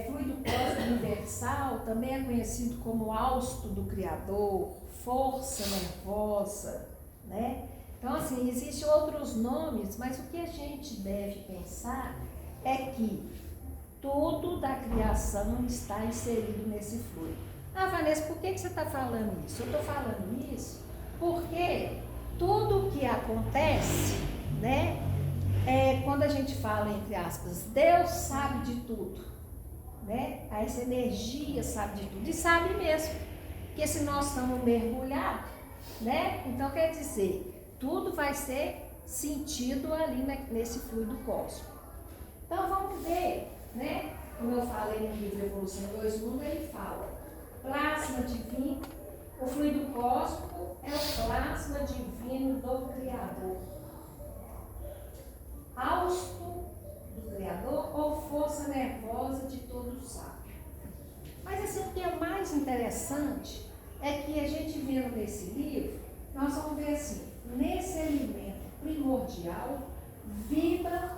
fluido cósmico universal também é conhecido como hausto do Criador, força nervosa, né? Então, assim, existem outros nomes, mas o que a gente deve pensar é que tudo da criação está inserido nesse fluido. Ah, Vanessa, por que você está falando isso? Eu estou falando isso porque tudo o que acontece, né, quando a gente fala, entre aspas, Deus sabe de tudo, né? Essa energia sabe de tudo, e sabe mesmo, porque se nós estamos mergulhados, né? Então quer dizer, tudo vai ser sentido ali nesse fluido cósmico. Então vamos ver, né? Como eu falei no livro Evolução em Dois Mundos, ele fala, plasma divino, o fluido cósmico é o plasma divino do Criador. Hausto do Criador ou força nervosa de todo sábio. Mas assim, o que é mais interessante é que a gente vendo nesse livro, nós vamos ver assim, nesse elemento primordial, vibra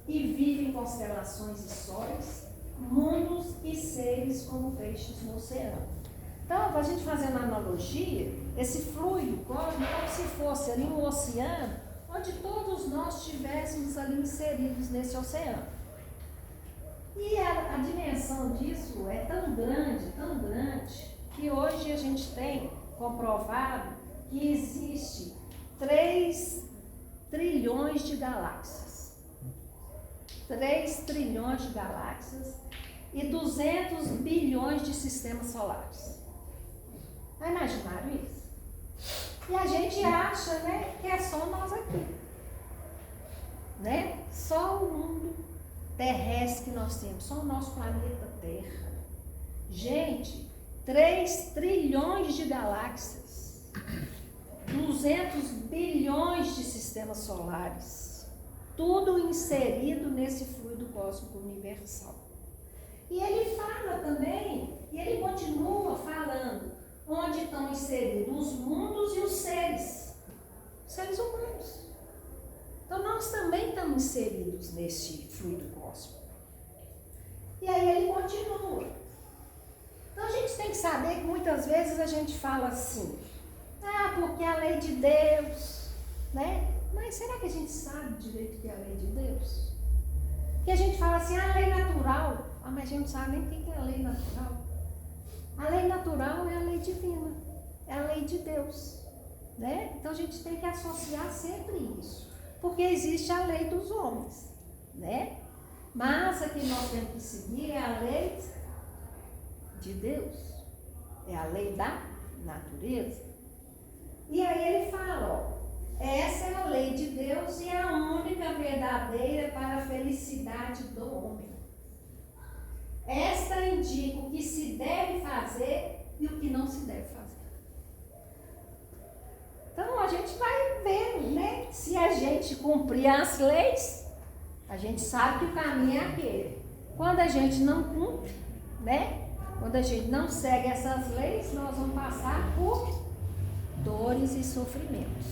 e vive em constelações e sóis, mundos e seres como peixes no oceano. Então, para a gente fazer uma analogia, esse fluido cósmico é como se fosse ali um oceano, onde todos nós estivéssemos ali inseridos nesse oceano. E a dimensão disso é tão grande, que hoje a gente tem comprovado que existe 3 trilhões de galáxias. 3 trilhões de galáxias e 200 bilhões de sistemas solares. Já imaginaram isso? E a gente acha, né, que é só nós aqui. Né? Só o mundo terrestre que nós temos, só o nosso planeta Terra. Gente, 3 trilhões de galáxias, 200 bilhões de sistemas solares, tudo inserido nesse fluido cósmico universal. E ele fala também, e ele continua falando, onde estão inseridos os mundos e os seres humanos. Então nós também estamos inseridos nesse fluido cósmico. E aí ele continua. Então a gente tem que saber que muitas vezes a gente fala assim, porque a lei de Deus, né? Mas será que a gente sabe direito o que é a lei de Deus? Porque a gente fala assim, a lei natural, mas a gente não sabe nem o que é a lei natural. A lei natural é a lei divina, é a lei de Deus, né? Então a gente tem que associar sempre isso, porque existe a lei dos homens, né? Mas a que nós temos que seguir é a lei de Deus, é a lei da natureza. E aí ele fala, essa é a lei de Deus e é a única verdadeira para a felicidade do homem. Esta indica o que se deve fazer e o que não se deve fazer. Então a gente vai vendo, né? Se a gente cumprir as leis, a gente sabe que o caminho é aquele. Quando a gente não cumpre, né? Quando a gente não segue essas leis, nós vamos passar por dores e sofrimentos.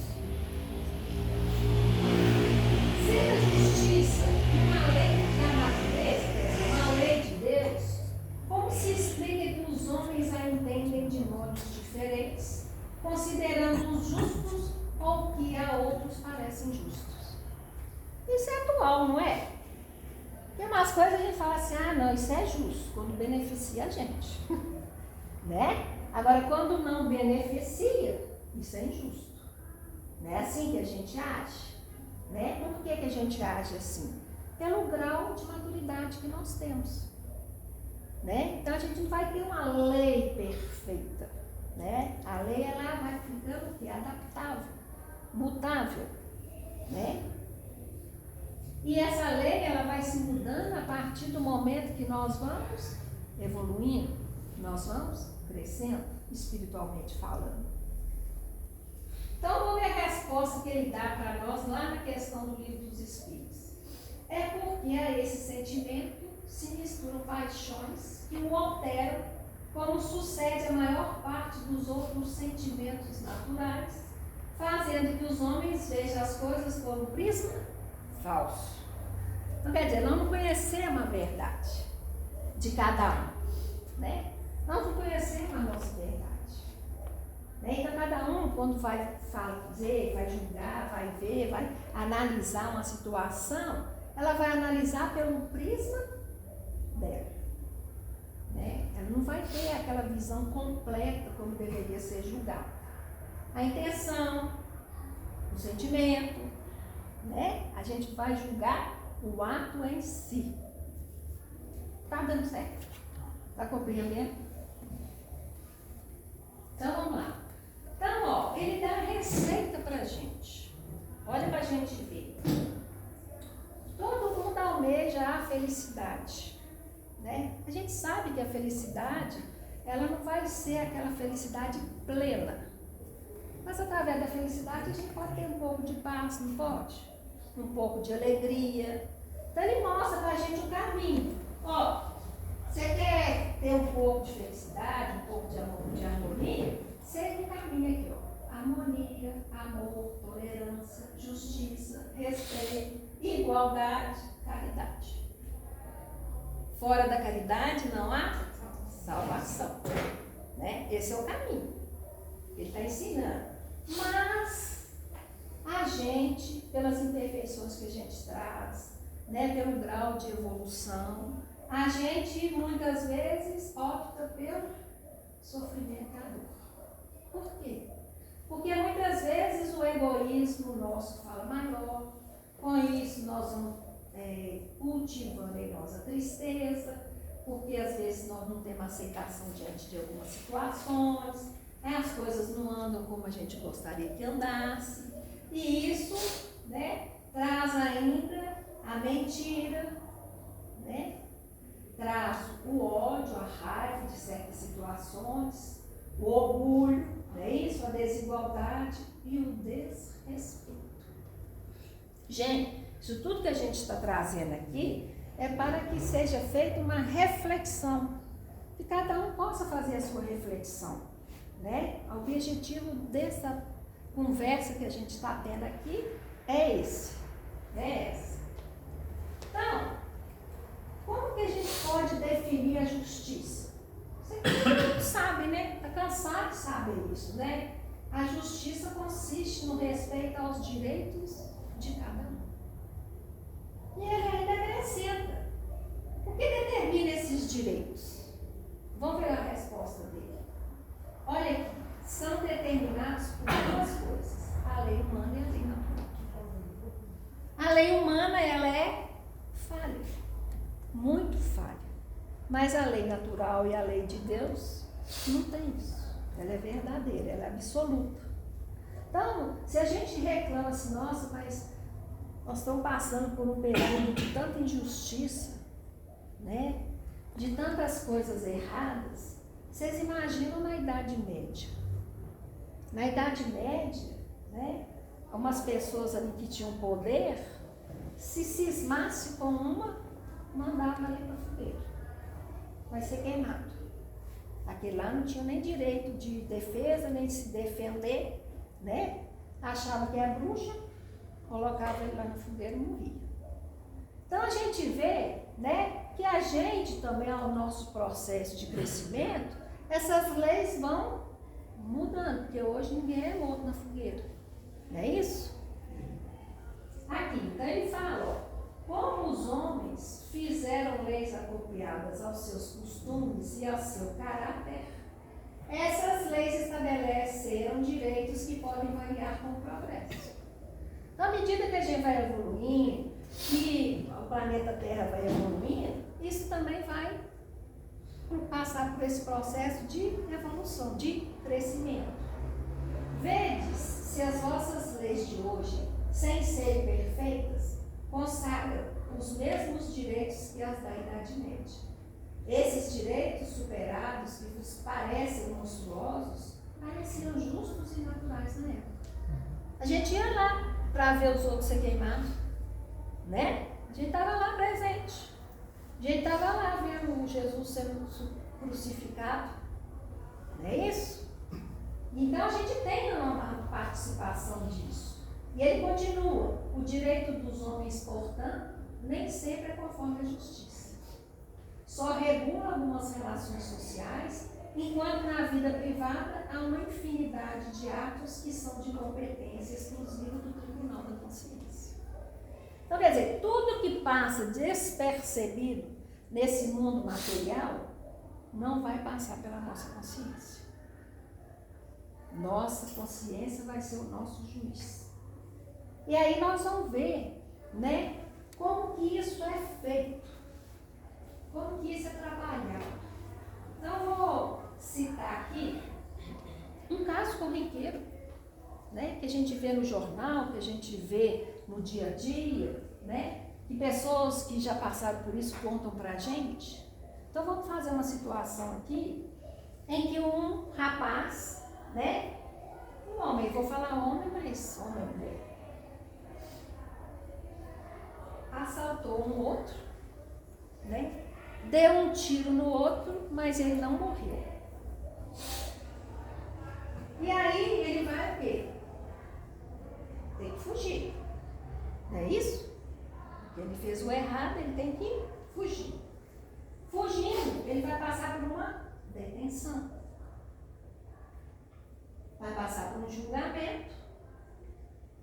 Sendo a justiça uma lei da natureza, uma lei de Deus, como se explica que os homens a entendem de modos diferentes, considerando-os justos ou que a outros parecem justos? Isso é atual, não é? Tem umas coisas a gente fala assim, não, isso é justo, quando beneficia a gente. Né? Agora, quando não beneficia, isso é injusto. Não é assim que a gente age? Né? Por que a gente age assim? Pelo grau de maturidade que nós temos. Né? Então a gente não vai ter uma lei perfeita. Né? A lei ela vai ficando adaptável, mutável. Né? E essa lei ela vai se mudando a partir do momento que nós vamos evoluindo, nós vamos crescendo, espiritualmente falando. Então, vamos ver a resposta que ele dá para nós lá na questão do Livro dos Espíritos. É porque a esse sentimento se misturam paixões que o alteram, como sucede a maior parte dos outros sentimentos naturais, fazendo que os homens vejam as coisas como prisma falso. Então, quer dizer, nós não conhecemos a verdade de cada um, né? Nós não conhecemos a nossa verdade. Né? Então, cada um, quando vai fazer, vai julgar, vai ver, vai analisar uma situação, ela vai analisar pelo prisma dela. Né? Ela não vai ter aquela visão completa como deveria ser julgada. A intenção, o sentimento, né? A gente vai julgar o ato em si. Tá dando certo? Tá compreendendo? Então vamos lá. Então, ó, ele dá a receita pra gente. Olha pra gente ver. Todo mundo almeja a felicidade, né? A gente sabe que a felicidade, ela não vai ser aquela felicidade plena. Mas através da felicidade a gente pode ter um pouco de paz, não pode? Um pouco de alegria. Então ele mostra pra gente o caminho. Ó, você quer ter um pouco de felicidade, um pouco de amor, de harmonia? Segue o caminho aqui, ó. Harmonia, amor, tolerância, justiça, respeito, igualdade, caridade. Fora da caridade não há salvação. Né? Esse é o caminho. Ele está ensinando. Mas a gente, pelas imperfeições que a gente traz, né, pelo grau de evolução, a gente muitas vezes opta pelo sofrimento e a dor. Por quê? Porque muitas vezes o egoísmo nosso fala maior, com isso nós vamos cultivando em nós a tristeza, porque às vezes nós não temos aceitação diante de algumas situações, as coisas não andam como a gente gostaria que andasse, e isso, né, traz ainda a mentira, né, traz o ódio, a raiva de certas situações, o orgulho, não é isso? A desigualdade e o desrespeito. Gente, isso tudo que a gente está trazendo aqui é para que seja feita uma reflexão, que cada um possa fazer a sua reflexão. Né? O objetivo dessa conversa que a gente está tendo aqui é esse. É esse. Então, como que a gente pode definir a justiça? Você sabe, né? Está cansado de saber isso, né? A justiça consiste no respeito aos direitos de cada um. E ele ainda acrescenta. O que determina esses direitos? Vamos ver a resposta dele. Olha aqui, são determinados por duas coisas, a lei humana e a lei natural. A lei humana, ela é falha, muito falha, mas a lei natural e a lei de Deus não tem isso, ela é verdadeira, ela é absoluta. Então, se a gente reclama assim, nossa, mas nós estamos passando por um período de tanta injustiça, né? De tantas coisas erradas. Vocês imaginam na Idade Média? Na Idade Média, né, umas pessoas ali que tinham poder, se cismasse com uma, mandava ali para a fogueira. Vai ser queimado. Aquele lá não tinha nem direito de defesa, nem de se defender, né? Achava que é bruxa, colocava ele lá na fogueira e morria. Então a gente vê, né, que a gente também, ao nosso processo de crescimento, essas leis vão mudando, porque hoje ninguém é morto na fogueira. Não é isso? Aqui, então ele fala, ó, como os homens fizeram leis apropriadas aos seus costumes e ao seu caráter, essas leis estabeleceram direitos que podem variar com o progresso. Então, à medida que a gente vai evoluindo, que o planeta Terra vai evoluindo, isso também vai passar por esse processo de evolução, de crescimento. Vedes se as vossas leis de hoje, sem serem perfeitas, consagram os mesmos direitos que as da Idade Média. Esses direitos superados, que vos parecem monstruosos, pareciam justos e naturais na época. A gente ia lá para ver os outros ser queimados, né? A gente estava lá presente. A gente estava lá vendo Jesus sendo crucificado. Não é isso? Então a gente tem uma participação disso. E ele continua, o direito dos homens, portanto, nem sempre é conforme a justiça. só regula algumas relações sociais, enquanto na vida privada há uma infinidade de atos que são de competência exclusiva do Tribunal da Consciência. Então, quer dizer, tudo que passa despercebido nesse mundo material não vai passar pela nossa consciência. Nossa consciência vai ser o nosso juiz. E aí nós vamos ver, né, como que isso é feito, como que isso é trabalhado. Então, eu vou citar aqui um caso corriqueiro, né, que a gente vê no jornal, que a gente vê no dia a dia, né, que pessoas que já passaram por isso contam pra gente. Então, vamos fazer uma situação aqui em que um rapaz, né, um homem, vou falar homem, mas homem é mulher, assaltou um outro, né, deu um tiro no outro, mas ele não morreu. E aí ele vai o quê? Tem que fugir. Não é isso? Ele fez o errado, ele tem que fugir. Fugindo, ele vai passar por uma detenção. Vai passar por um julgamento.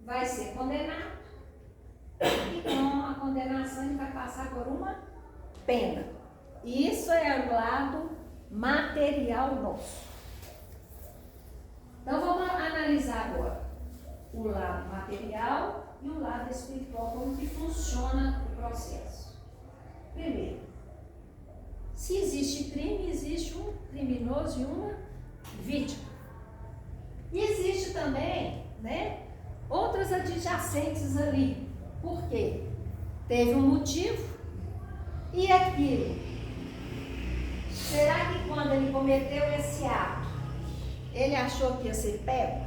Vai ser condenado. E com a condenação ele vai passar por uma pena. Isso é o lado material nosso. Então vamos analisar agora o lado material e o lado espiritual, como que funciona o processo. Primeiro, se existe crime, existe um criminoso e uma vítima. E existe também, né, outras adjacentes ali. Por quê? Teve um motivo e aquilo. Será que quando ele cometeu esse ato, ele achou que ia ser pego?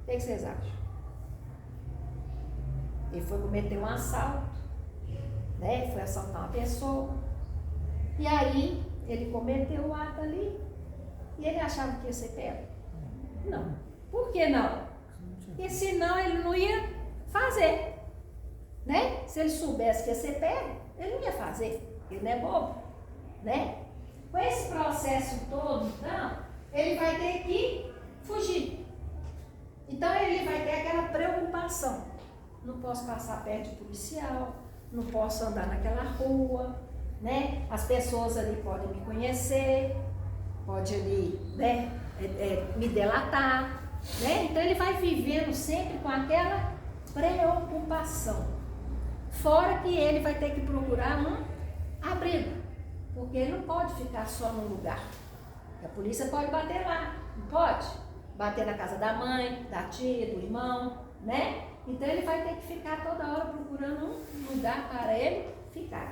O que vocês acham? Ele foi cometer um assalto, né? Foi assaltar uma pessoa. E aí, ele cometeu o ato ali e ele achava que ia ser pego? Não. Por que não? Porque senão ele não ia fazer, né? Se ele soubesse que ia ser pego, ele não ia fazer. Ele não é bobo, né? Com esse processo todo, então, ele vai ter que fugir. Então, ele vai ter aquela preocupação. Não posso passar perto de policial, não posso andar naquela rua, né? As pessoas ali podem me conhecer, pode ali, né, me delatar, né? Então, ele vai vivendo sempre com aquela preocupação. Fora que ele vai ter que procurar um abrigo. Porque ele não pode ficar só num lugar. A polícia pode bater lá, não pode? Bater na casa da mãe, da tia, do irmão, né? Então ele vai ter que ficar toda hora procurando um lugar para ele ficar.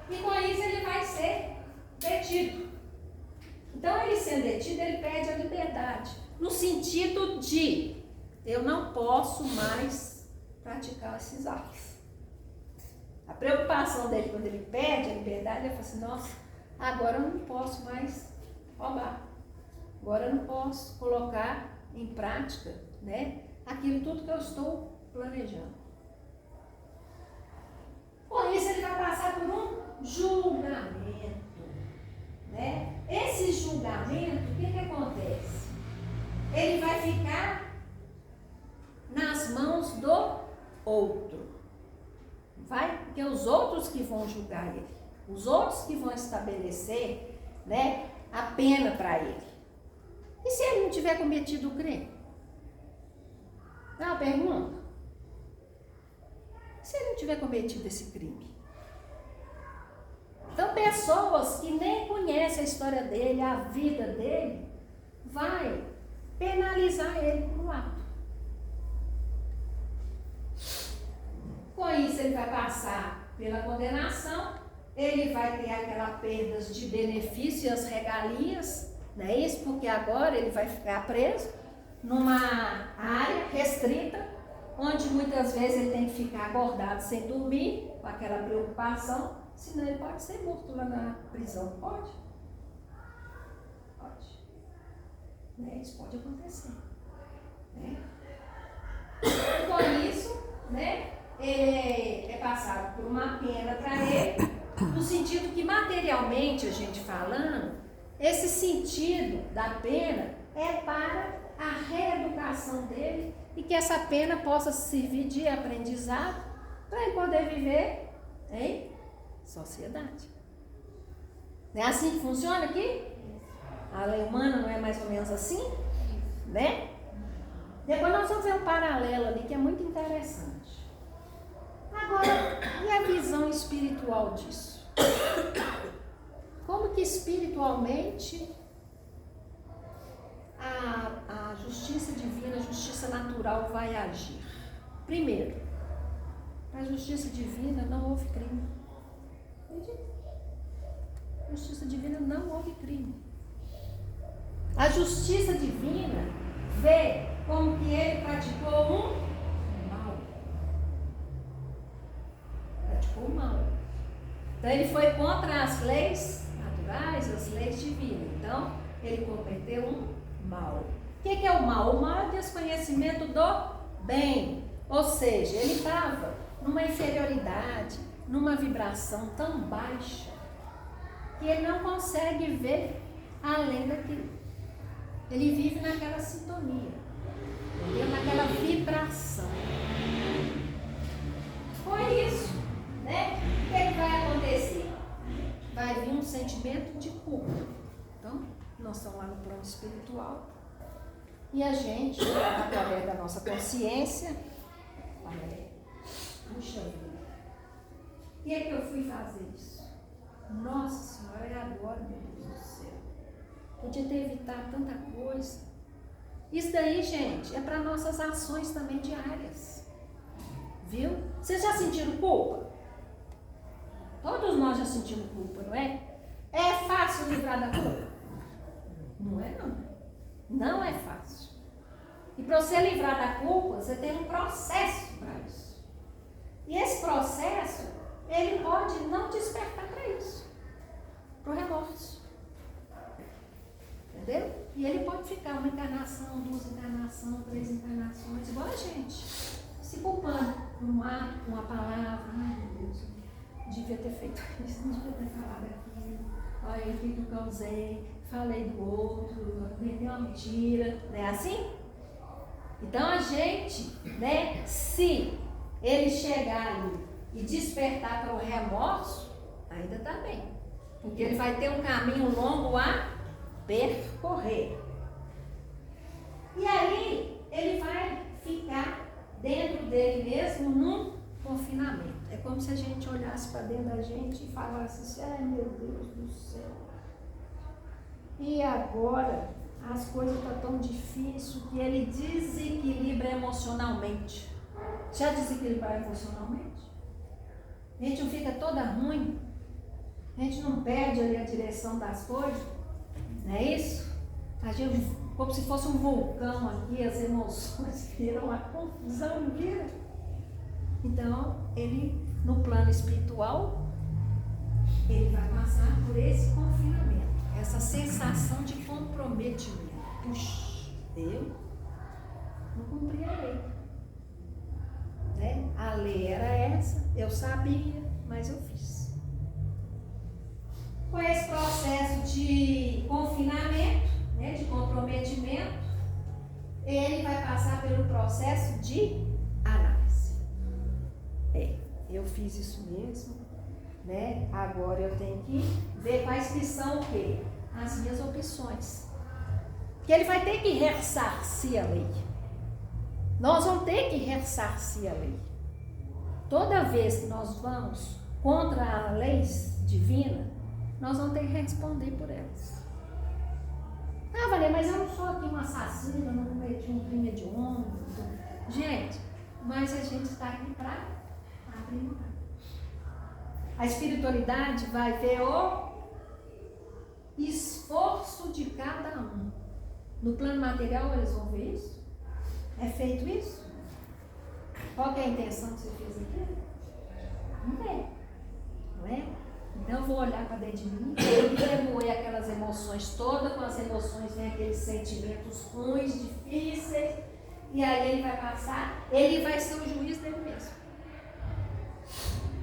E com isso ele vai ser detido. Então ele sendo detido, ele perde a liberdade. No sentido de, eu não posso mais praticar esses atos. A preocupação dele quando ele perde a liberdade, ele fala assim, nossa, agora eu não posso mais roubar. Agora eu não posso colocar em prática, né, aquilo tudo que eu estou planejando. Com isso ele vai passar por um julgamento, né? Esse julgamento, o que acontece? Ele vai ficar nas mãos do outro. Vai? Porque os outros que vão julgar ele, os outros que vão estabelecer, né, a pena para ele. E se ele não tiver cometido o crime? É uma pergunta. Se ele não tiver cometido esse crime? Então, pessoas que nem conhecem a história dele, a vida dele, vai penalizar ele por um ato. Com isso, ele vai passar pela condenação, ele vai ter aquelas perdas de benefícios e as regalias, não é isso? Porque agora ele vai ficar preso numa área restrita, onde muitas vezes ele tem que ficar acordado sem dormir, com aquela preocupação, senão ele pode ser morto lá na prisão. Pode? Pode. Né? Isso pode acontecer. Né? Com isso, né? ele é passado por uma pena para ele, no sentido que materialmente a gente falando, esse sentido da pena é para a reeducação dele e que essa pena possa servir de aprendizado para ele poder viver em sociedade. Não é assim que funciona aqui? A lei humana não é mais ou menos assim? Né? Depois nós vamos ver um paralelo ali que é muito interessante. Agora, e a visão espiritual disso? Como que espiritualmente a justiça divina, a justiça natural vai agir? Primeiro, a justiça divina não houve crime. Acredita? A justiça divina não houve crime. A justiça divina vê como que ele praticou um mal. Praticou o mal. Então ele foi contra as leis naturais, as leis divinas. Então ele cometeu um mal. O que é o mal? O mal é o desconhecimento do bem. Ou seja, ele estava numa inferioridade, numa vibração tão baixa, que ele não consegue ver além daquilo. Ele vive naquela sintonia, entendeu? Naquela vibração. Foi isso, né? O que vai acontecer? Vai vir um sentimento de culpa. Então, nós estamos lá no plano espiritual e a gente, através da nossa consciência, puxa vida, o que é que eu fui fazer isso? Nossa Senhora, é agora, meu Deus do céu. Podia ter evitado tanta coisa. Isso daí, gente, é para nossas ações também diárias. Viu? Vocês já sentiram culpa? Todos nós já sentimos culpa, não é? É fácil livrar da culpa? Não é não. Não é fácil. E para você livrar da culpa, você tem um processo para isso. E esse processo, ele pode não despertar para isso. Para o remorso. Entendeu? E ele pode ficar uma encarnação, 2 encarnações, 3 encarnações, igual a gente, se culpando por um ato, por uma palavra. Ai, meu Deus, devia ter feito isso, não devia ter falado aquilo. Olha, o que eu causei, falei do outro, vendei uma mentira, não é assim? Então a gente, né, se ele chegar ali e despertar para o remorso, ainda está bem, porque ele vai ter um caminho longo a percorrer. E aí ele vai ficar dentro dele mesmo num confinamento. É como se a gente olhasse para dentro da gente e falasse assim, ai meu Deus do céu. E agora as coisas estão tão difíceis que ele desequilibra emocionalmente. Já desequilibrar emocionalmente? A gente não fica toda ruim? A gente não perde ali a direção das coisas? Não é isso? A gente, como se fosse um vulcão aqui, as emoções viram uma confusão, não vira? Então, ele, no plano espiritual, ele vai passar por esse confinamento, essa sensação de comprometimento. Puxa, eu não cumpri a lei. Né? A lei era essa, eu sabia, mas eu fiz. Com esse processo de confinamento, né, de comprometimento, ele vai passar pelo processo de análise. Eu fiz isso mesmo, né? Agora eu tenho que ver quais que são o quê? As minhas opções. Porque ele vai ter que ressarcir a lei. Nós vamos ter que ressarcir a lei. Toda vez que nós vamos contra a lei divina, nós vamos ter que responder por elas. Ah, Valéria, mas eu não sou aqui um assassino, eu não cometi um crime hediondo. Gente, mas a gente está aqui para aprimorar. A espiritualidade vai ver o esforço de cada um. No plano material eles vão ver isso? É feito isso? Qual que é a intenção que você fez aqui? Não é. Não é? Então eu vou olhar para dentro de mim, remoer aquelas emoções todas, com as emoções vem aqueles sentimentos ruins, difíceis, e aí ele vai passar, ele vai ser o juiz dele mesmo.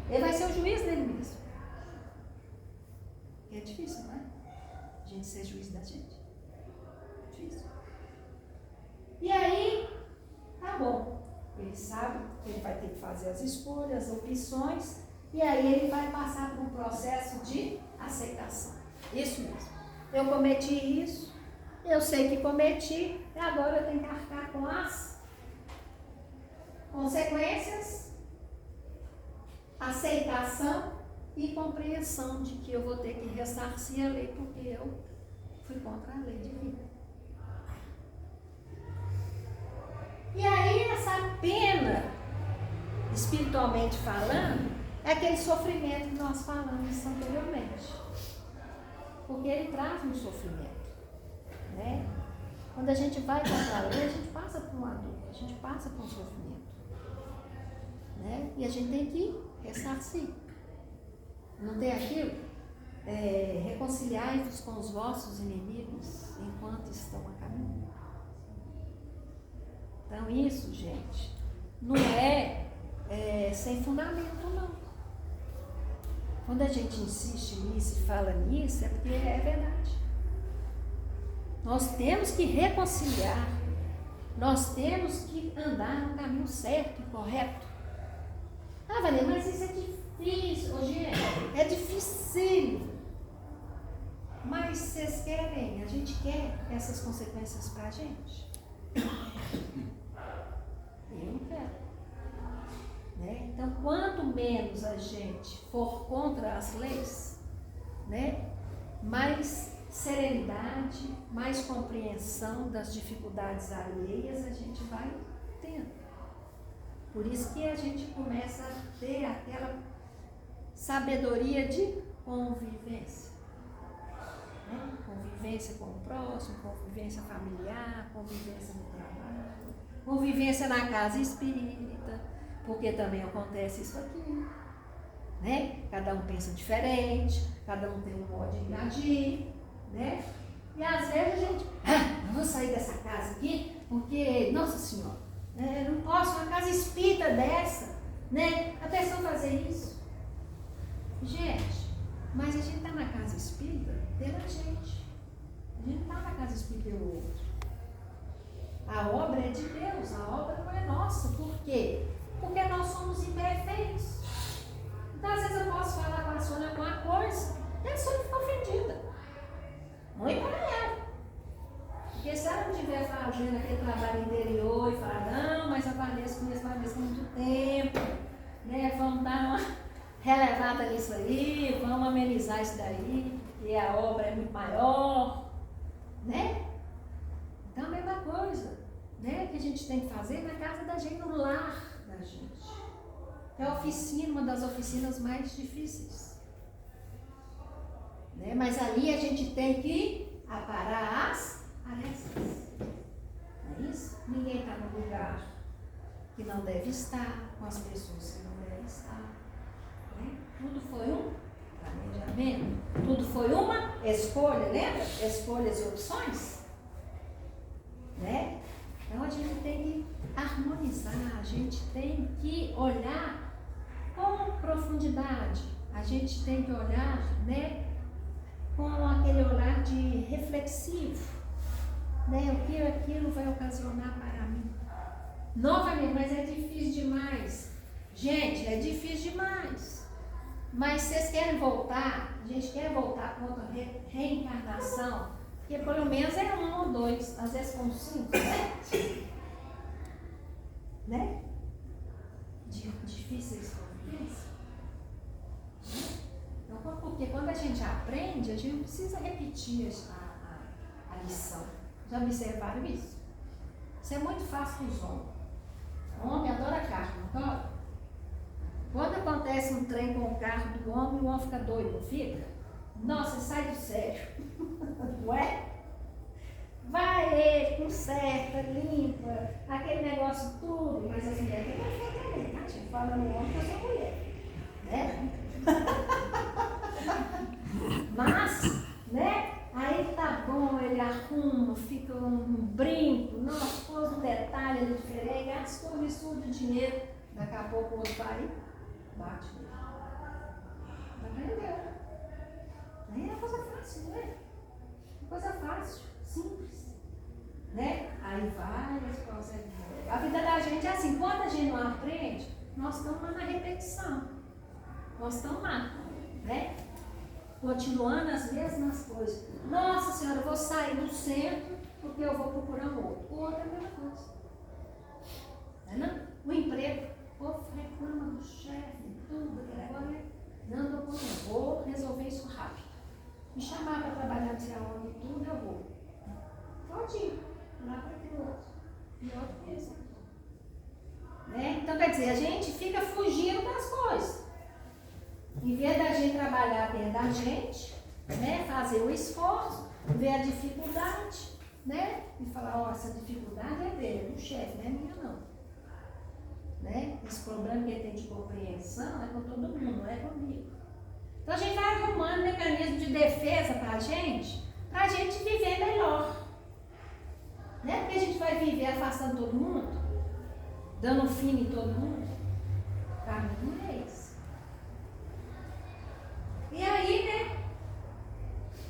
Ele vai ser o juiz dele mesmo. É difícil, não é? A gente ser juiz da gente. Difícil. E aí, tá bom. Ele sabe que ele vai ter que fazer as escolhas, as opções, e aí ele vai passar por um processo de aceitação. Isso mesmo. Eu cometi isso, eu sei que cometi, e agora eu tenho que arcar com as consequências, aceitação e compreensão de que eu vou ter que ressarcir a lei porque eu fui contra a lei divina. E aí essa pena, espiritualmente falando, é aquele sofrimento que nós falamos anteriormente. Porque ele traz um sofrimento, né? Quando a gente vai contra a lei, a gente passa por uma dor, a gente passa por um sofrimento, né? E a gente tem que ressarcir. Não tem aquilo? Reconciliai-vos com os vossos inimigos enquanto estão a caminho. Então isso, gente, não é sem fundamento, não. Quando a gente insiste nisso e fala nisso, é porque é verdade. Nós temos que reconciliar. Nós temos que andar no caminho certo e correto. Ah, Valéria, mas isso é difícil. Hoje é difícil. Mas vocês querem, a gente quer essas consequências pra gente? Eu não quero. Né? Então, quanto menos a gente for contra as leis, né, mais serenidade, mais compreensão das dificuldades alheias a gente vai tendo. Por isso que a gente começa a ter aquela sabedoria de convivência. Né? Convivência com o próximo, convivência familiar, convivência no trabalho, convivência na casa espírita, porque também acontece isso aqui, né? Cada um pensa diferente, cada um tem um modo de agir, né? E às vezes a gente, não vou sair dessa casa aqui, porque, nossa senhora, não posso uma casa espírita dessa, né? A pessoa fazer isso. Gente, mas a gente está na casa espírita pela gente. A gente não está na casa espírita pelo outro. A obra é de Deus, a obra não é nossa. Por quê? Porque nós somos imperfeitos. Então, às vezes eu posso falar com a Sônia alguma coisa e a Sônia fica ofendida. Ruim para ela. Porque se ela não estiver fazendo aquele trabalho interior e falar, não, mas a Vanessa conhece a Vanessa há muito tempo, né? Vamos dar uma relevada nisso aí, vamos amenizar isso daí, porque a obra é muito maior, né? Então, a mesma coisa, né? Que a gente tem que fazer na casa da gente, no lar da gente. É a oficina, uma das oficinas mais difíceis. Né? Mas ali a gente tem que aparar as arestas. Não é isso? Ninguém está no lugar que não deve estar, com as pessoas que não devem estar. Né? Tudo foi um planejamento, tudo foi uma escolha, lembra? Escolhas e opções. Né? Então a gente tem que harmonizar, a gente tem que olhar com profundidade, a gente tem que olhar, né, com aquele olhar de reflexivo, né, o que aquilo vai ocasionar para mim. Novamente, mas é difícil demais. Gente, é difícil demais. Mas vocês querem voltar? A gente quer voltar com outra reencarnação, porque pelo menos é 1 ou 2, às vezes com 5, né? Difíceis convivências. Então, porque quando a gente aprende, a gente não precisa repetir a lição. Já observaram isso? Isso é muito fácil para os homens. O homem adora carro, não adora? Quando acontece um trem com o carro do homem, o homem fica doido, não fica? Nossa, sai do sério. Ué? Vai ele, conserta, limpa, aquele negócio tudo, mas as mulheres têm que fazer também, tá? A gente fala no homem que eu sou mulher, né? Mas, né? Aí tá bom, ele arruma, fica um brinco, nossa, pôs um detalhe ali diferente, gastou um absurdo de dinheiro, daqui a pouco o outro vai bate nele. Aprendeu. Aí é coisa fácil, né? Coisa fácil, simples. Né? Aí várias coisas. A vida da gente é assim, quando a gente não aprende, nós estamos lá na repetição. Nós estamos lá, né? Continuando as mesmas coisas. Nossa Senhora, eu vou sair do centro porque eu vou procurar um outro. O outro é a mesma coisa. Não? O emprego, o povo reclama do chefe, tudo, agora não, eu vou resolver isso rápido. Me chamar para trabalhar no sei aonde, tudo, eu vou. Pode ir, lá para ter outro. E outro coisa. Né? Então, quer dizer, a gente fica fugindo das coisas. Em vez da gente trabalhar dentro da gente, né? Fazer o esforço, ver a dificuldade, né? E falar, ó, essa dificuldade é dele, do chefe, não é minha não. Né? Esse problema que ele tem de compreensão é com todo mundo, não é comigo. Então a gente vai arrumando mecanismo de defesa para a gente viver melhor. Não é porque a gente vai viver afastando todo mundo, dando fim em todo mundo. O caminho é esse. E aí, né,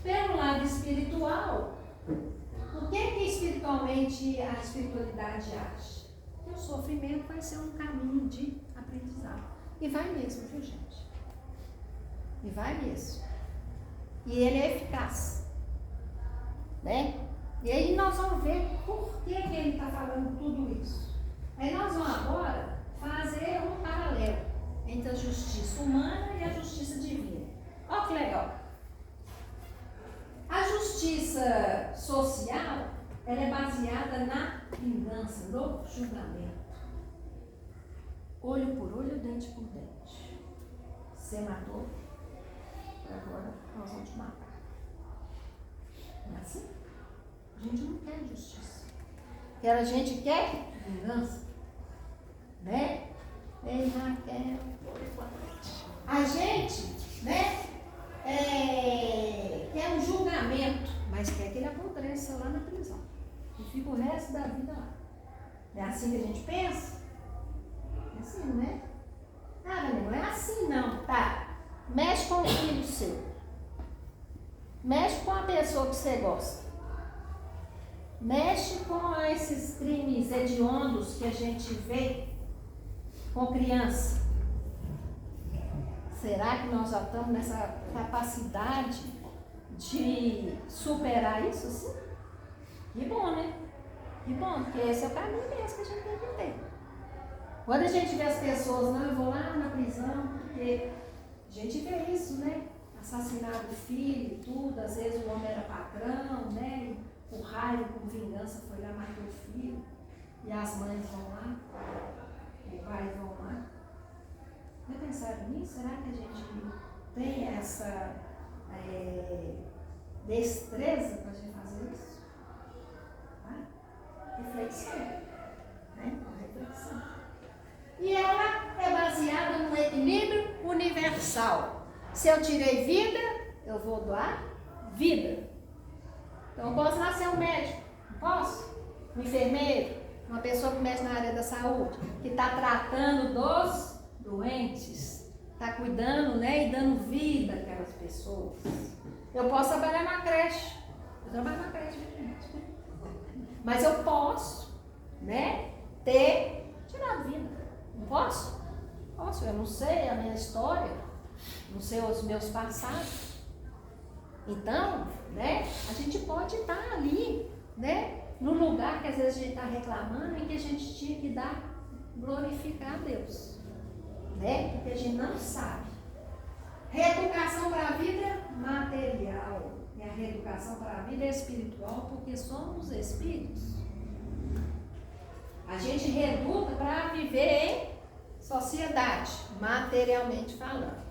pelo lado espiritual, o que espiritualmente a espiritualidade acha? Que o sofrimento vai ser um caminho de aprendizado. E vai mesmo, viu, gente? E vai mesmo. E ele é eficaz. Né? E aí nós vamos ver por que ele está falando tudo isso. Aí nós vamos agora fazer um paralelo entre a justiça humana e a justiça divina. Olha que legal. A justiça social, ela é baseada na vingança, no julgamento. Olho por olho, dente por dente. Você matou, agora nós vamos te matar. Não é assim? A gente não quer justiça. A gente quer vingança. Né? Ei, Raquel, a gente, né? Quer um julgamento, mas quer que ele aconteça lá na prisão. E fica o resto da vida lá. Não é assim que a gente pensa? É assim, né? Ah, não é assim não, tá? Mexe com o filho seu. Mexe com a pessoa que você gosta. Mexe com esses crimes hediondos que a gente vê com criança. Será que nós já estamos nessa capacidade de superar isso assim? Que bom, né? Que bom, porque esse é o caminho mesmo que a gente tem que ter. Quando a gente vê as pessoas, não, eu vou lá na prisão, porque a gente vê isso, né? Assassinado o filho e tudo, às vezes o homem era patrão, né? Com raiva, com vingança, foi lá, matou o filho. E as mães vão lá, o pai vão lá. Já pensaram nisso? Será que a gente tem essa destreza para a gente fazer isso? Reflexão. Né? Reflexão. E ela é baseada no equilíbrio universal. Se eu tirei vida, eu vou doar vida. Então eu posso nascer um médico, não posso? Um enfermeiro, uma pessoa que mexe na área da saúde, que está tratando dos doentes, está cuidando, né, e dando vida àquelas pessoas. Eu posso trabalhar na creche. Eu trabalho na creche, gente. Mas eu posso, né, ter tirado vida. Não posso? Posso, eu não sei a minha história, não sei os meus passados. Então, né, a gente pode estar ali, né, no lugar que às vezes a gente está reclamando e que a gente tinha que glorificar a Deus, né, porque a gente não sabe. Reeducação para a vida material e a reeducação para a vida espiritual, porque somos espíritos. A gente reeduca para viver em sociedade, materialmente falando.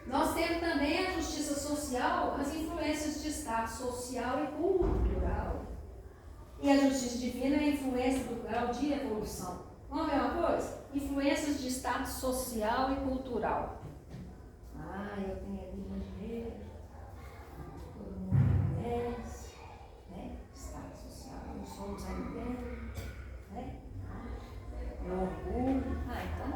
Nós temos também a justiça social, as influências de estado social e cultural. E a justiça divina é a influência do grau de evolução. Vamos ver uma coisa? Influências de estado social e cultural. Eu tenho ali uma dinheiro, todo mundo conhece, né? Estado social, não somos a ninguém, né? Meu orgulho. Então,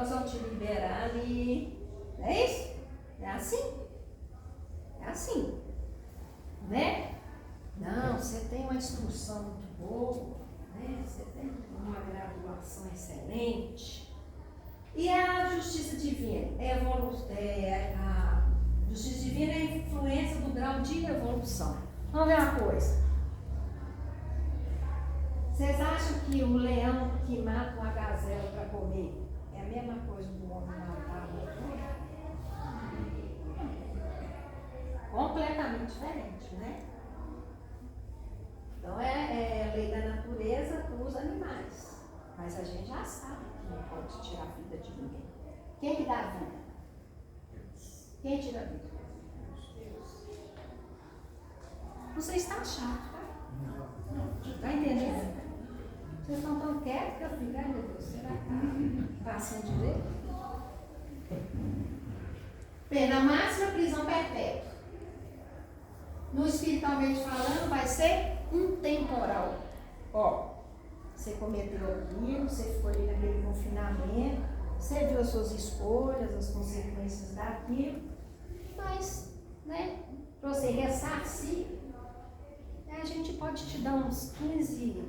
nós vamos te liberar ali. Não é isso? É assim? É assim. Né? Não, você tem uma instrução muito boa, né? Você tem uma graduação excelente. E a justiça divina? A justiça divina é a influência do grau de evolução. Vamos ver uma coisa. Vocês acham que o leão que mata uma gazela para comer é a mesma coisa do homem matar o outro? Completamente diferente, né? Então é lei da natureza para os animais. Mas a gente já sabe que não pode tirar a vida de ninguém. Quem que dá a vida? Quem tira a vida? Deus. Você está chato, tá? Está entendendo? Vocês estão tão quietos que eu fico, ai meu Deus, será que está passando direito? Pena máxima, prisão perpétua. No espiritualmente falando, vai ser intemporal. Ó, você cometeu aquilo, você ficou ali naquele confinamento, você viu as suas escolhas, as consequências daquilo, mas, né, para você ressarcir, a gente pode te dar uns 15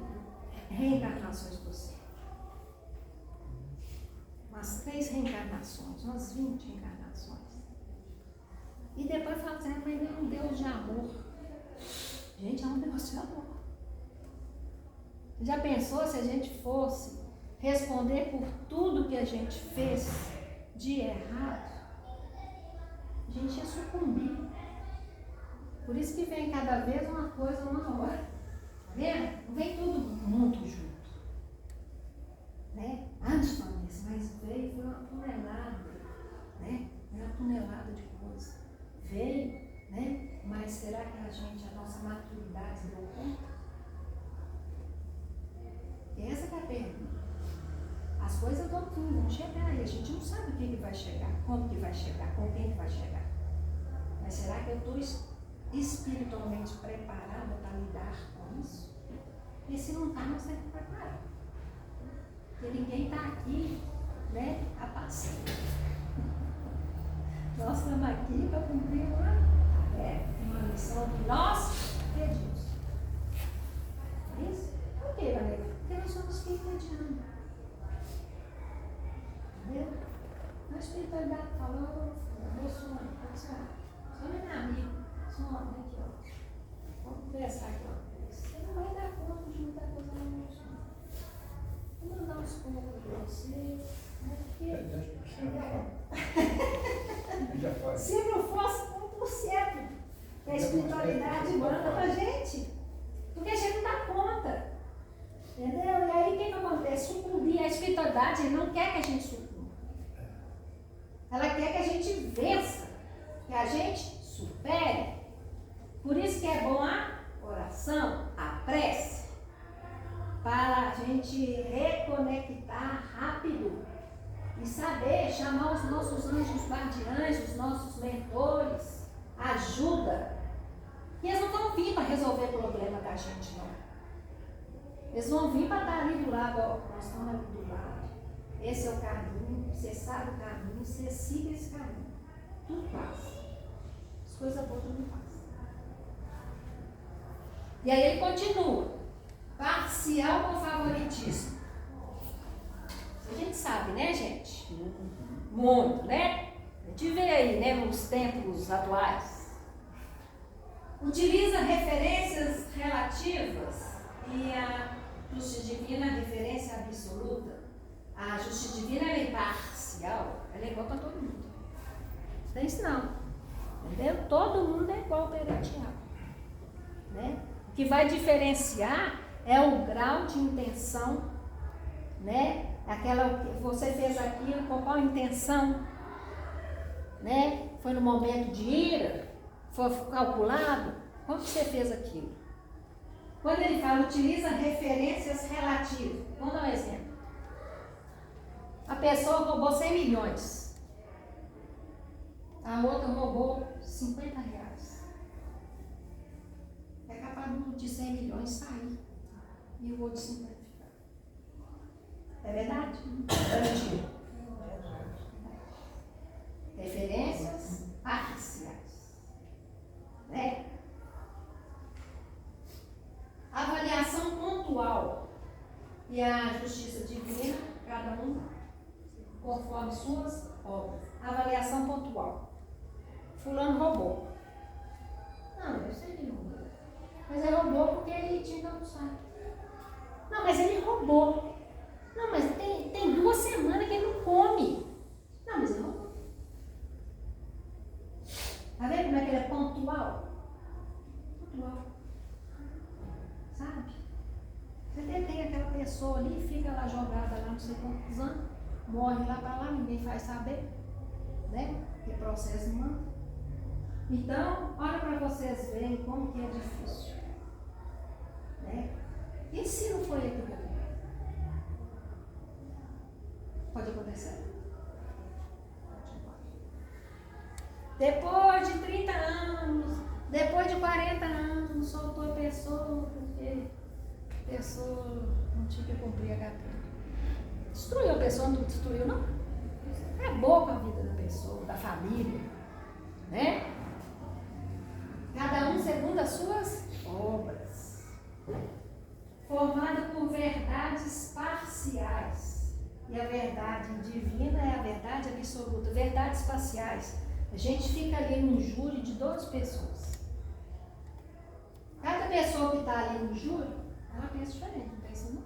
reencarnações por você. Umas 3 reencarnações, umas 20 reencarnações. E depois fala assim, mas ele é um Deus de amor. Gente, é um Deus de amor. Já pensou se a gente fosse responder por tudo que a gente fez de errado? A gente ia sucumbir. Por isso que vem cada vez uma coisa uma hora. Tá vendo? Não vem tudo muito junto. Né? Antes disso, mas veio, foi uma tonelada. Né? Uma tonelada de coisa. Veio, né? Mas será que a nossa maturidade deu conta? Essa que é a pergunta. As coisas vão chegar e a gente não sabe o que vai chegar, como que vai chegar, com quem que vai chegar. Mas será que eu estou espiritualmente preparada para lidar com isso? E se não está, nós temos que preparar. Porque ninguém está aqui, né, a passeio. Nós estamos aqui para cumprir uma missão que nós pedimos. É isso? Por quê, galera? Porque nós somos espiritualizanos. Entendeu? A espiritualidade falou, meu sonho, só é meu amigo, sonho, aqui, ó. Vamos conversar aqui, ó. Você não vai dar conta de muita coisa não, sonho. Vou mandar uns poucos para você, né? Porque se não fosse 1% que a espiritualidade manda pra gente, porque a gente não dá conta. Entendeu? E aí o que acontece? Sucumbir. A espiritualidade não quer que a gente sucumba. Ela quer que a gente vença, que a gente supere. Por isso que é bom a oração, a prece, para a gente reconectar rápido e saber chamar os nossos anjos guardiães, os nossos mentores, ajuda. E eles não vão vir para resolver o problema da gente, não. Eles vão vir para estar ali do lado, ó, nós estamos ali do lado. Esse é o caminho, você sabe o caminho, você siga esse caminho. Tudo passa. As coisas boas não passam. E aí ele continua. Parcial com favoritismo. A gente sabe, né, gente? Muito, né? A gente vê aí, né, nos tempos atuais. Utiliza referências relativas e a justiça divina, referência absoluta. A justiça divina ela é imparcial, ela é igual para todo mundo. Não tem isso não. Entendeu? Todo mundo é igual perante ela. Né? O que vai diferenciar é o grau de intenção, né? Aquela, você fez aquilo com qual intenção? Né? Foi no momento de ira? Foi calculado? Como que você fez aquilo? Quando ele fala, utiliza referências relativas. Vamos dar um exemplo. A pessoa roubou 100 milhões. A outra roubou 50 reais. É capaz de 100 milhões sair. E o outro 50 ficar. É verdade? É mentira. um conforme suas obras. Avaliação pontual. Fulano roubou. Não, eu sei que ele roubou. Mas ele roubou porque ele tinha que almoçar. Não, mas ele roubou. Não, mas tem 2 semanas que ele não come. Não, mas ele roubou. Tá vendo como é que ele é pontual? Pontual. Sabe? Você tem aquela pessoa ali, fica lá jogada lá não sei quantos anos, morre lá para lá, ninguém faz saber. Né? Que processo humano. Então, olha para vocês verem como que é difícil. Né? E se não foi aquilo que eu quero? Pode acontecer. Depois de 30 anos, depois de 40 anos, soltou a pessoa, porque a pessoa não tinha que cumprir a carteira. Destruiu a pessoa, não destruiu não? Acabou com a vida da pessoa, da família. Né? Cada um segundo as suas obras. Formada por verdades parciais. E a verdade divina é a verdade absoluta. Verdades parciais. A gente fica ali num júri de 12 pessoas. Cada pessoa que está ali no júri, ela pensa diferente, não pensa não?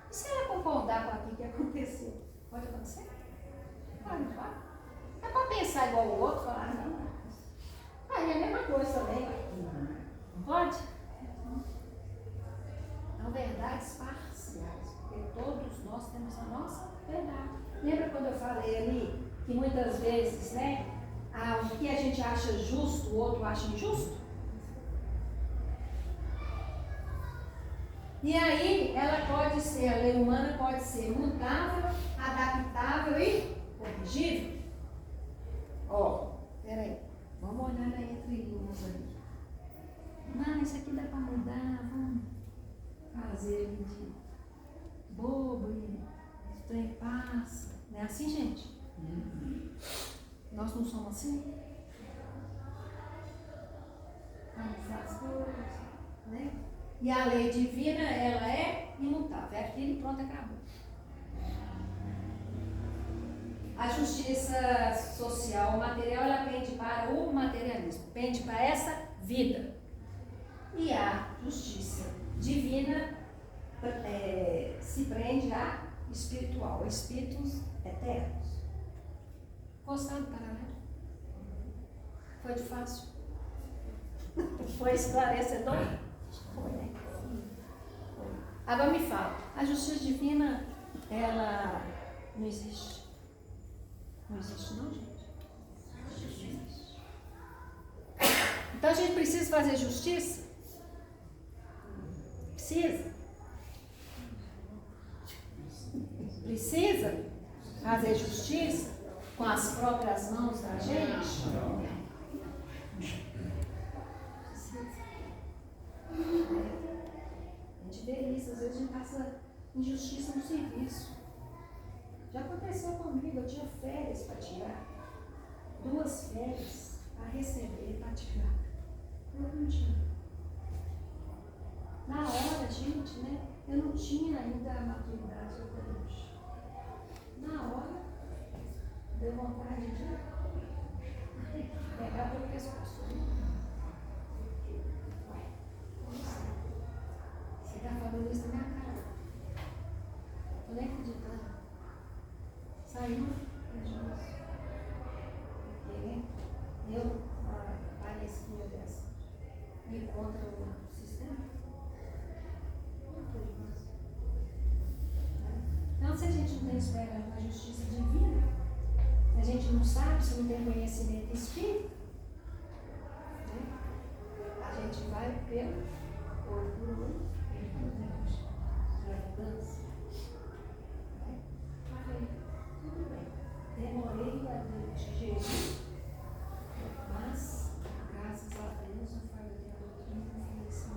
E se ela concordar com aquilo que aconteceu? Pode acontecer? Pode. É para pensar igual o outro, falar, não. Aí é a mesma coisa também. Não pode? Então, verdades parciais, porque todos nós temos a nossa verdade. Lembra quando eu falei ali que muitas vezes, né, o que a gente acha justo, o outro acha injusto? E aí, ela pode ser, a lei humana pode ser mutável, adaptável e corrigível. Peraí, vamos olhar na entrelinhas ali. Não, isso aqui dá para mudar, vamos fazer ele de bobo e o trem passa. Não é assim, gente? Nós não somos assim? Vamos fazer as coisas, né? E a lei divina, ela é imutável. É aquilo e pronto, acabou. A justiça social, material, ela pende para o materialismo. Pende para essa vida. E a justiça divina se prende a espiritual, a espíritos eternos. Gostaram do paralelo? Foi de fácil? Foi esclarecedor? Foi, né? Agora me fala, a justiça divina, ela não existe. Não existe não, gente? Não existe. Então a gente precisa fazer justiça? Precisa? Precisa fazer justiça com as próprias mãos da gente? A gente vê isso, às vezes a gente passa injustiça no serviço. Já aconteceu comigo, eu tinha férias para tirar, 2 férias para receber, para tirar. Eu não tinha. Na hora, gente, né? Eu não tinha ainda a maturidade do Deus. Na hora, deu vontade de pegar pelo pescoço. Você está falando isso na minha cara. Estou nem acreditando. Saiu prejuízo. Porque eu, uma palestrinha dessa, me contra o sistema. Então, se a gente não tem esperança na justiça divina, se a gente não sabe, se não tem conhecimento espírita, né, a gente vai pelo orgulho e pela dança. Tudo bem, demorei a digerir, mas, graças a Deus, eu falei que a doutrina foi assim,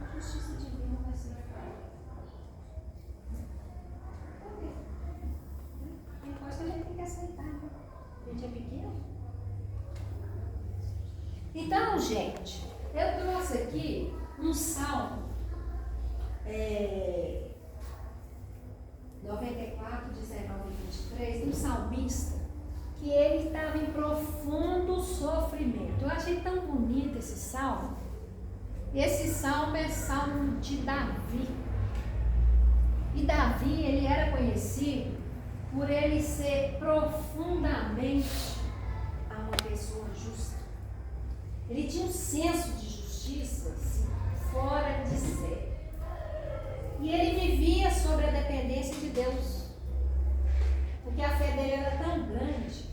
a justiça divina vai ser feita. Por quê? Tem coisa que a gente tem que aceitar, né? A gente é pequeno. Então, gente, eu trouxe aqui um salmo, 94, 19 e 23, de um salmista, que ele estava em profundo sofrimento. Eu achei tão bonito esse salmo. Esse salmo é salmo de Davi. E Davi, ele era conhecido por ele ser profundamente uma pessoa justa. Ele tinha um senso de justiça assim, fora de série. E ele vivia sobre a dependência de Deus, porque a fé dele era tão grande.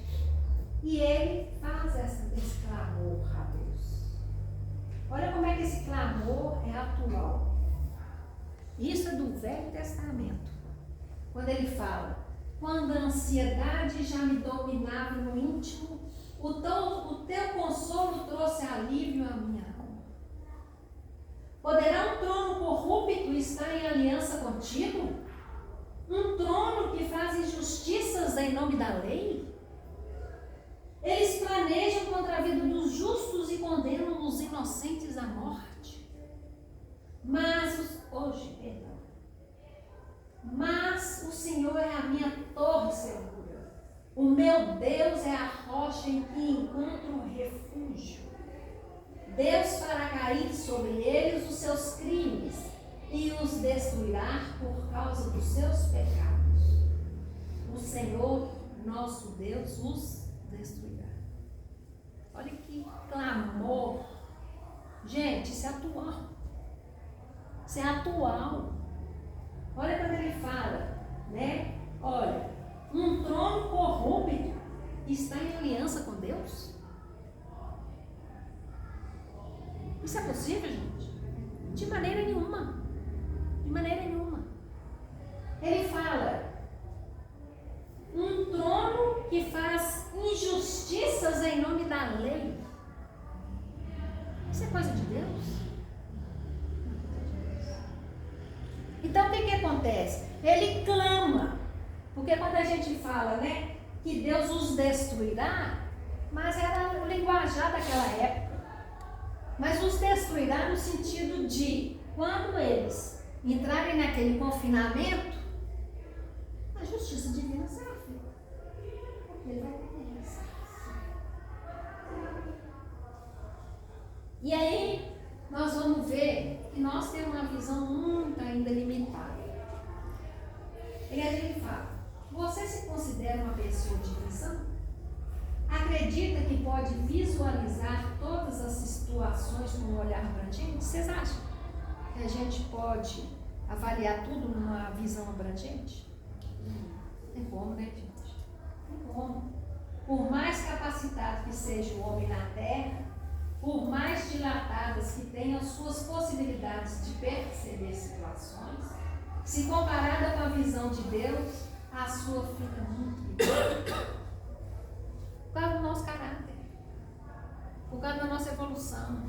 E ele faz esse clamor a Deus. Olha como é que esse clamor é atual. Isso é do Velho Testamento. Quando ele fala: quando a ansiedade já me dominava no íntimo, o teu consolo trouxe alívio à minha alma. Poderá um trono corrupto estar em aliança contigo? Um trono que faz injustiças em nome da lei? Eles planejam contra a vida dos justos e condenam os inocentes à morte. Mas o Senhor é a minha torre segura. O meu Deus é a rocha em que encontro refúgio. Deus fará cair sobre eles os seus crimes e os destruirá por causa dos seus pecados. O Senhor, nosso Deus, os destruirá. Olha que clamor. Gente, isso é atual. Isso é atual. Olha quando ele fala, né? Olha, um trono corrupto está em aliança com Deus? Isso é possível, gente? De maneira nenhuma. De maneira nenhuma. Ele fala: um trono que faz injustiças em nome da lei. Isso é coisa de Deus? Então o que acontece? Ele clama. Porque quando a gente fala, né, que Deus os destruirá, mas era o linguajar daquela época. Mas os destruirá no sentido de, quando eles entrarem naquele confinamento, a justiça divina será feita. Porque ele vai ter essa. E aí, nós vamos ver que nós temos uma visão muito ainda limitada. E a gente fala: você se considera uma pessoa de visão? Acredita que pode visualizar todas as situações com um olhar abrangente? Vocês acham que a gente pode avaliar tudo numa visão abrangente? Não tem como, né, gente? Não tem como. Por mais capacitado que seja o homem na terra, por mais dilatadas que tenham suas possibilidades de perceber situações, se comparada com a visão de Deus, a sua fica muito pequena. Por causa do nosso caráter, por causa da nossa evolução,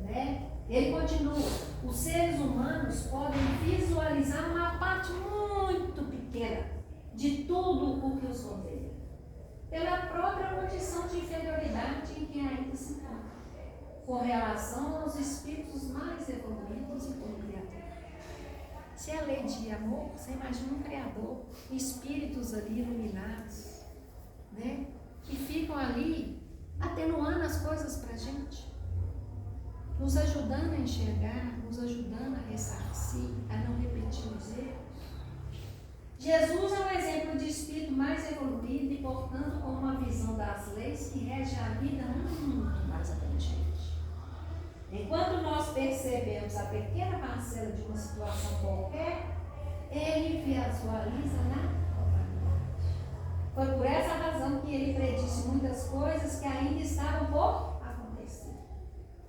né? Ele continua: os seres humanos podem visualizar uma parte muito pequena de tudo o que os rodeia, pela própria condição de inferioridade em que ainda se encontra, com relação aos espíritos mais evoluídos e como Criador. Se é a lei de amor, você imagina um Criador, espíritos ali iluminados, né? Que ficam ali atenuando as coisas para a gente, nos ajudando a enxergar, nos ajudando a ressarcir, a não repetir os erros. Jesus é um exemplo de espírito mais evoluído e, portanto, com uma visão das leis que rege a vida muito mais abrangente. Enquanto nós percebemos a pequena parcela de uma situação qualquer, ele visualiza na Foi por essa razão que ele predisse muitas coisas que ainda estavam por acontecer.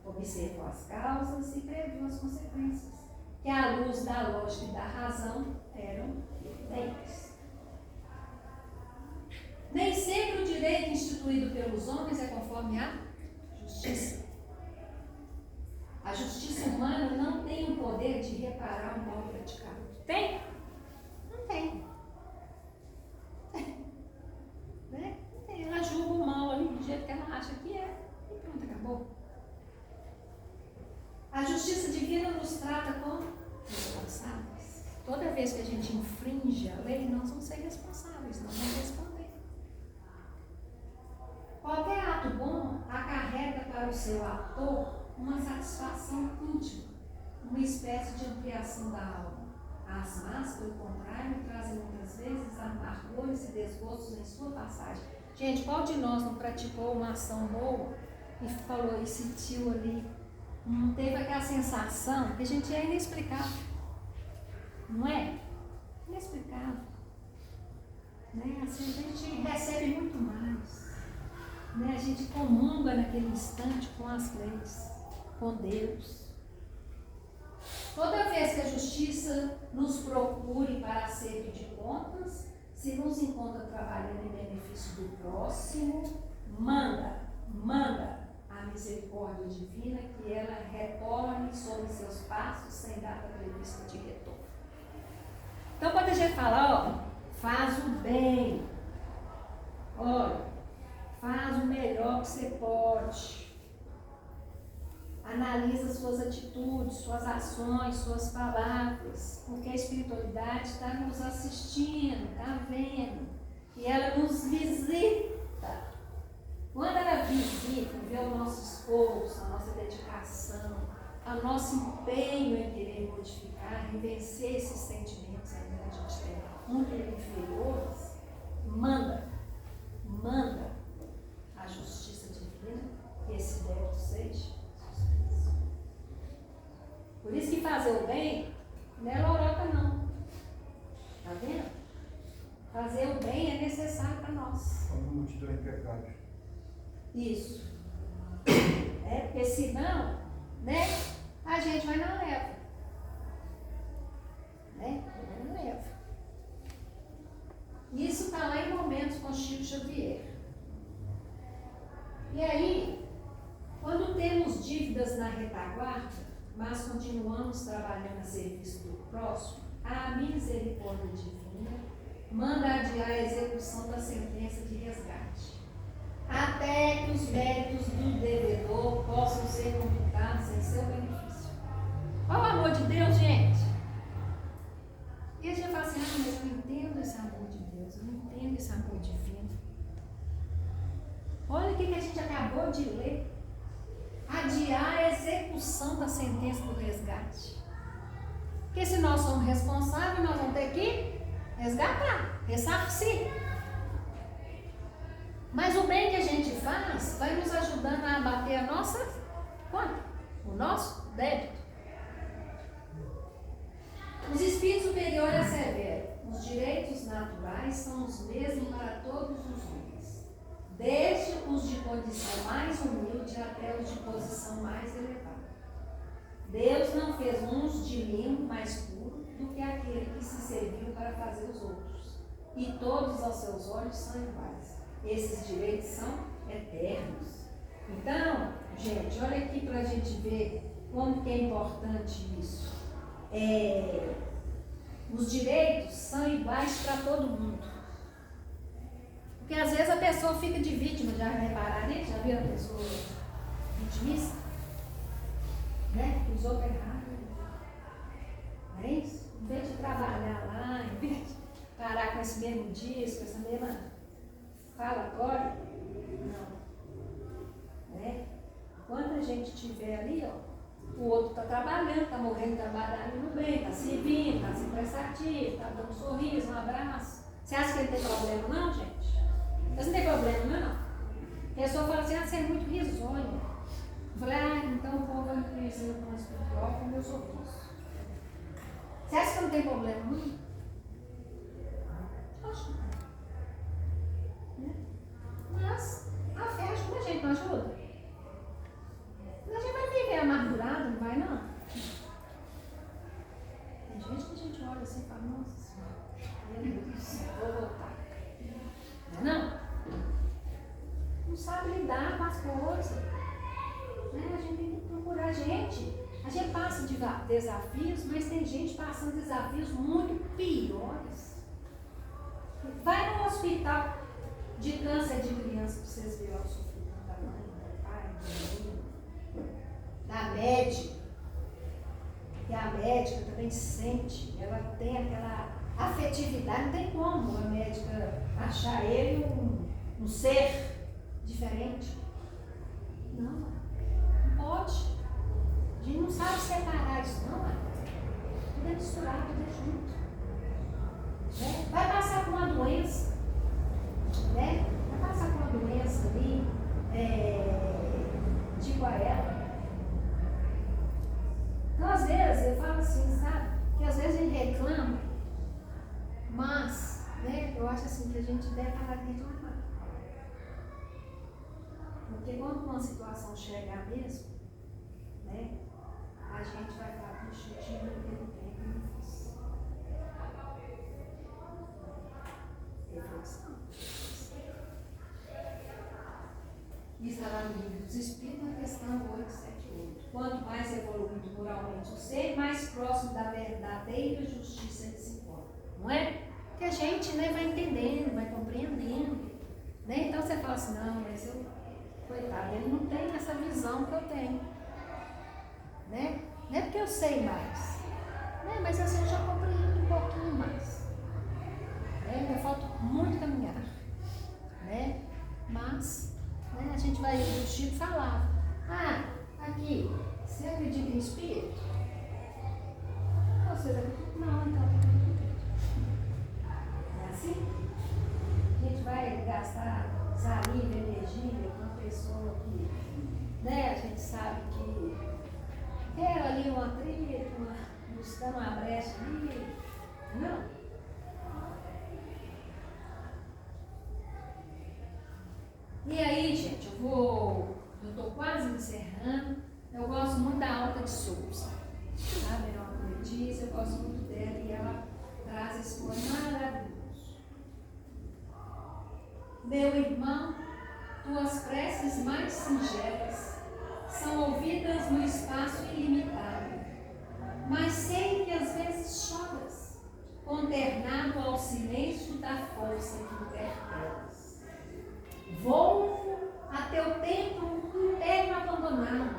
Observou as causas e previu as consequências, que à luz da lógica e da razão eram evidentes. Nem sempre o direito instituído pelos homens é conforme a justiça. A justiça humana não tem o poder de reparar o mal praticado. Tem? Não tem. Né? Ela julga o mal ali do jeito que ela acha que é e pronto, acabou. A justiça divina nos trata como responsáveis. Toda vez que a gente infringe e nós vamos ser responsáveis, nós vamos responder. Qualquer ato bom acarreta para o seu ator uma satisfação íntima, uma espécie de ampliação da alma. As más, pelo contrário, trazem muitas vezes amargores e desgostos em sua passagem. Gente, qual de nós não praticou uma ação boa e falou e sentiu ali, não teve aquela sensação que a gente é inexplicável, não é? Inexplicável, né? Assim, a gente recebe muito mais, né? A gente comunga naquele instante com as leis, com Deus. Toda vez que a justiça nos procure para acerto de contas, se nos encontra trabalhando em benefício do próximo, manda a misericórdia divina que ela retorne sobre seus passos sem data prevista de retorno. Então, quando a gente fala, faz o bem, olha, faz o melhor que você pode. Analisa suas atitudes, suas ações, suas palavras, porque a espiritualidade está nos assistindo, está vendo, e ela nos visita. Quando ela visita, vê o nosso esforço, a nossa dedicação, o nosso empenho em querer modificar, em vencer esses sentimentos ainda que a gente tem muito inferiores, manda a justiça divina que esse débito seja. Por isso que fazer o bem não é lorota não. Tá vendo? Fazer o bem é necessário para nós. Como multidão em pecados. Isso. Porque senão, né, a gente vai na leva. Né? Vai na leva. Isso está lá em Momentos com Chico Xavier. E aí, quando temos dívidas na retaguarda, mas continuamos trabalhando a serviço do próximo, a misericórdia divina manda adiar a execução da sentença de resgate, até que os méritos do devedor possam ser computados em seu benefício. Olha o amor de Deus, gente! E a gente fala assim, mas eu não entendo esse amor de Deus, eu não entendo esse amor divino. Olha o que a gente acabou de ler. Adiar a execução da sentença do resgate. Porque se nós somos responsáveis, nós vamos ter que resgatar, ressarcir. Mas o bem que a gente faz vai nos ajudando a abater a nossa conta, o nosso débito. Os espíritos superiores asseveram: os direitos naturais são os mesmos para todos os homens, desde os de condição mais humilde até os de posição mais elevada. Deus não fez uns de limo mais puro do que aquele que se serviu para fazer os outros, e todos aos seus olhos são iguais. Esses direitos são eternos. Então, gente, olha aqui para a gente ver como que é importante isso. Os direitos são iguais para todo mundo. Porque às vezes a pessoa fica de vítima, já repararam, né? Já viram a pessoa vitimista? Né? Que os outros erraram. Não é isso? Em vez de trabalhar lá, em vez de parar com esse mesmo disco, essa mesma falatória, não. Né? Quando a gente estiver ali, ó, o outro está trabalhando, está morrendo, trabalhando bem, está servindo, está sendo prestativo, está dando um sorriso, um abraço. Você acha que ele tem problema não, gente? Mas não tem problema não. A pessoa fala assim, você é muito risonho. Eu falei, então o povo vai me conhecer o plano espiritual com o meu sorriso. Você acha que não tem problema não? Acho que não. Né? Mas a fé ajuda a gente, não ajuda? A gente vai viver amargurado, não vai não? Tem gente que a gente olha assim e fala, nossa senhora, meu Deus, vou voltar. Não? Não sabe lidar com as coisas. Né? A gente tem que procurar gente. A gente passa de desafios, mas tem gente passando desafios muito piores. Vai no hospital de câncer de criança para vocês verem o sofrimento da mãe, do pai, do menino. Da médica, que a médica também sente, ela tem aquela afetividade, não tem como a médica achar ele um ser diferente. Não, não pode. A gente não sabe separar isso, não. Tudo é misturado, tudo é junto. Né? Vai passar por uma doença, né? Vai passar por uma doença ali, digo a ela. Então, às vezes, eu falo assim, sabe? Que às vezes a gente reclama, mas, né, eu acho assim que a gente deve parar de reclamar. Porque quando uma situação chegar mesmo, né, a gente vai falar, puxa, eu tive um tempo que não fiz. Reflexão. Isso está lá no livro dos Espíritos, na questão 878. Quanto mais evoluído moralmente o ser, mais próximo da verdadeira justiça ele se encontra. Não é? Que a gente, né, vai entendendo, vai compreendendo. Né? Então você fala assim, não, mas eu, coitado, ele não tem essa visão que eu tenho. Né? Não é porque eu sei mais. Né? Mas assim, eu já compreendo um pouquinho mais. Né? Ainda falta muito caminhar. Né? Mas, né, a gente vai, o Chico falava, aqui, você acredita em espírito? Vocês acreditam? Não, então. É assim? A gente vai gastar saliva, energia com uma pessoa que, né, a gente sabe que quer ali um atrito, buscando uma brecha ali. Não. E aí, gente, eu estou quase encerrando. Eu gosto muito da Alta de Souza. A Manuela Letícia, eu gosto muito dela e ela traz esse poema maravilhoso. Meu irmão, tuas preces mais singelas são ouvidas no espaço ilimitado, mas sei que às vezes choras, consternado ao silêncio da força que interpelas. Vou a teu templo interno abandonado,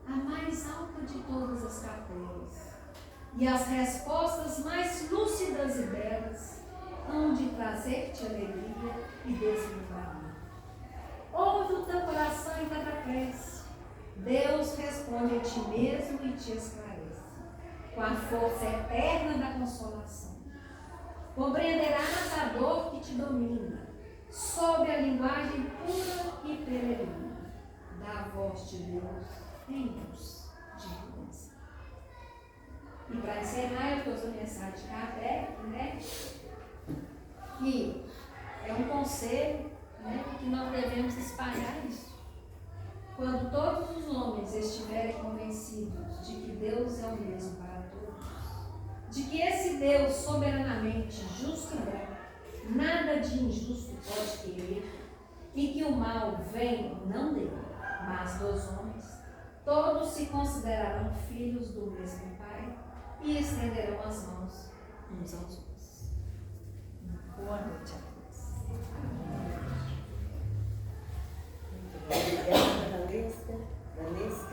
a mais alta de todas as capelas, e as respostas mais lúcidas e belas hão de trazer-te alegria e deslumbramento. Ouve o teu coração em cada prece, Deus responde a ti mesmo e te esclarece, com a força eterna da consolação. Compreenderás a dor que te domina, sob a linguagem pura e peregrina da voz de Deus em luz de luz. E para encerrar, eu trouxe a mensagem de Kardec, né? Que é um conselho, né, que nós devemos espalhar isso. Quando todos os homens estiverem convencidos de que Deus é o mesmo para todos, de que esse Deus soberanamente justo e bom, nada de injusto pode querer, e que o mal vem não dele, mas dos homens, todos se considerarão filhos do mesmo Pai e estenderão as mãos uns aos outros. Boa noite a todos. Muito obrigada, Vanessa.